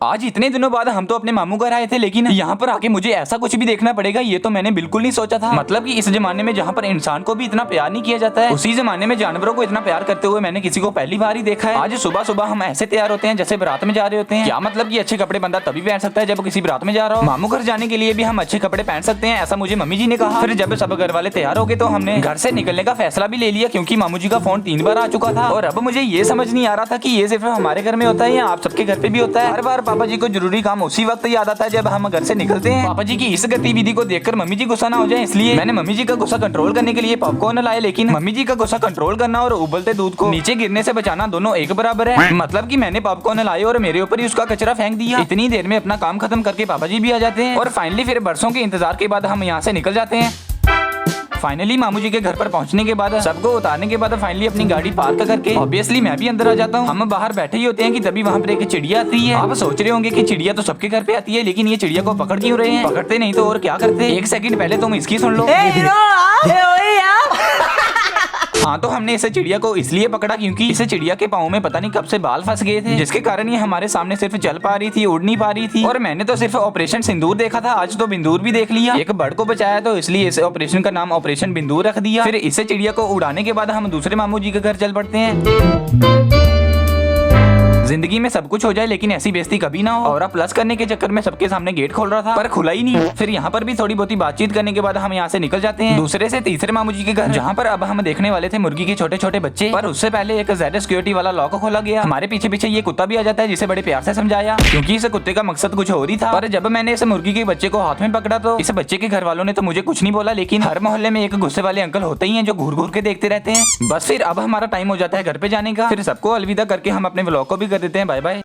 आज इतने दिनों बाद हम तो अपने मामू घर आए थे, लेकिन यहाँ पर आके मुझे ऐसा कुछ भी देखना पड़ेगा, ये तो मैंने बिल्कुल नहीं सोचा था। मतलब कि इस जमाने में जहाँ पर इंसान को भी इतना प्यार नहीं किया जाता है, उसी जमाने में जानवरों को इतना प्यार करते हुए मैंने किसी को पहली बार ही देखा है। आज सुबह सुबह हम ऐसे तैयार होते हैं जैसे बारात में जा रहे होते हैं। क्या मतलब कि अच्छे कपड़े बंदा तभी पहन सकता है जब किसी बारात में जा रहा हो। मामू घर जाने के लिए भी हम अच्छे कपड़े पहन सकते हैं, ऐसा मुझे मम्मी जी ने कहा। फिर जब सब घर वाले तैयार हो गए तो हमने घर से निकलने का फैसला भी ले लिया, क्योंकि मामू जी का फोन 3 बार आ चुका था। और अब मुझे ये समझ नहीं आ रहा था कि ये सिर्फ हमारे घर में होता है या आप सबके घर पे भी होता है। हर बार पापा जी को जरूरी काम उसी वक्त याद आता है जब हम घर से निकलते हैं। पापा जी की इस गतिविधि को देखकर मम्मी जी गुस्सा ना हो जाए, इसलिए मैंने मम्मी जी का गुस्सा कंट्रोल करने के लिए पॉपकॉर्न लाए। लेकिन मम्मी जी का गुस्सा कंट्रोल करना और उबलते दूध को नीचे गिरने से बचाना दोनों एक बराबर है। मतलब कि मैंने पॉपकॉर्न लाए और मेरे ऊपर ही उसका कचरा फेंक दिया। इतनी देर में अपना काम खत्म करके पापा जी भी आ जाते हैं और फाइनली फिर बरसों के इंतजार के बाद हम यहाँ से निकल जाते हैं। फाइनली मामू जी के घर पर पहुंचने के बाद सबको उतारने के बाद फाइनली अपनी गाड़ी पार्क करके ऑब्वियसली मैं भी अंदर आ जाता हूँ। हम बाहर बैठे ही होते हैं कि तभी वहाँ पर एक चिड़िया आती है। आप सोच रहे होंगे कि चिड़िया तो सबके घर पे आती है, लेकिन ये चिड़िया को पकड़ क्यों रहे हैं? पकड़ते नहीं तो और क्या करते? एक सेकंड पहले तुम इसकी सुन लो। हाँ, तो हमने इसे चिड़िया को इसलिए पकड़ा क्योंकि इसे चिड़िया के पाँव में पता नहीं कब से बाल फंस गए थे, जिसके कारण ये हमारे सामने सिर्फ चल पा रही थी, उड़ नहीं पा रही थी। और मैंने तो सिर्फ ऑपरेशन सिंदूर देखा था, आज तो बिंदूर भी देख लिया। एक बर्ड को बचाया तो इसलिए इस ऑपरेशन का नाम ऑपरेशन बिंदूर रख दिया। फिर इसे चिड़िया को उड़ाने के बाद हम दूसरे मामू जी के घर चल पड़ते हैं। जिंदगी में सब कुछ हो जाए लेकिन ऐसी बेइज्जती कभी ना हो। और अब प्लस करने के चक्कर में सबके सामने गेट खोल रहा था पर खुला ही नहीं। फिर यहाँ पर भी थोड़ी बहुत बातचीत करने के बाद हम यहाँ से निकल जाते हैं दूसरे से तीसरे मामू जी के घर, जहाँ पर अब हम देखने वाले थे मुर्गी के छोटे छोटे बच्चे। पर उससे पहले एक ज़्यादा सिक्योरिटी वाला लॉक खोला गया। हमारे पीछे पीछे ये कुत्ता भी आ जाता है, जिसे बड़े प्यार से समझाया क्योंकि इस कुत्ते का मकसद कुछ और ही था। पर जब मैंने इस मुर्गी के बच्चे को हाथ में पकड़ा तो इस बच्चे के घर वालों ने तो मुझे कुछ नहीं बोला, लेकिन हर मोहल्ले में एक गुस्से वाले अंकल होते ही हैं जो घूर घूर के देखते रहते हैं। बस फिर अब हमारा टाइम हो जाता है घर पे जाने का। फिर सबको अलविदा करके हम अपने व्लॉग को भी कर देते हैं बाय बाय।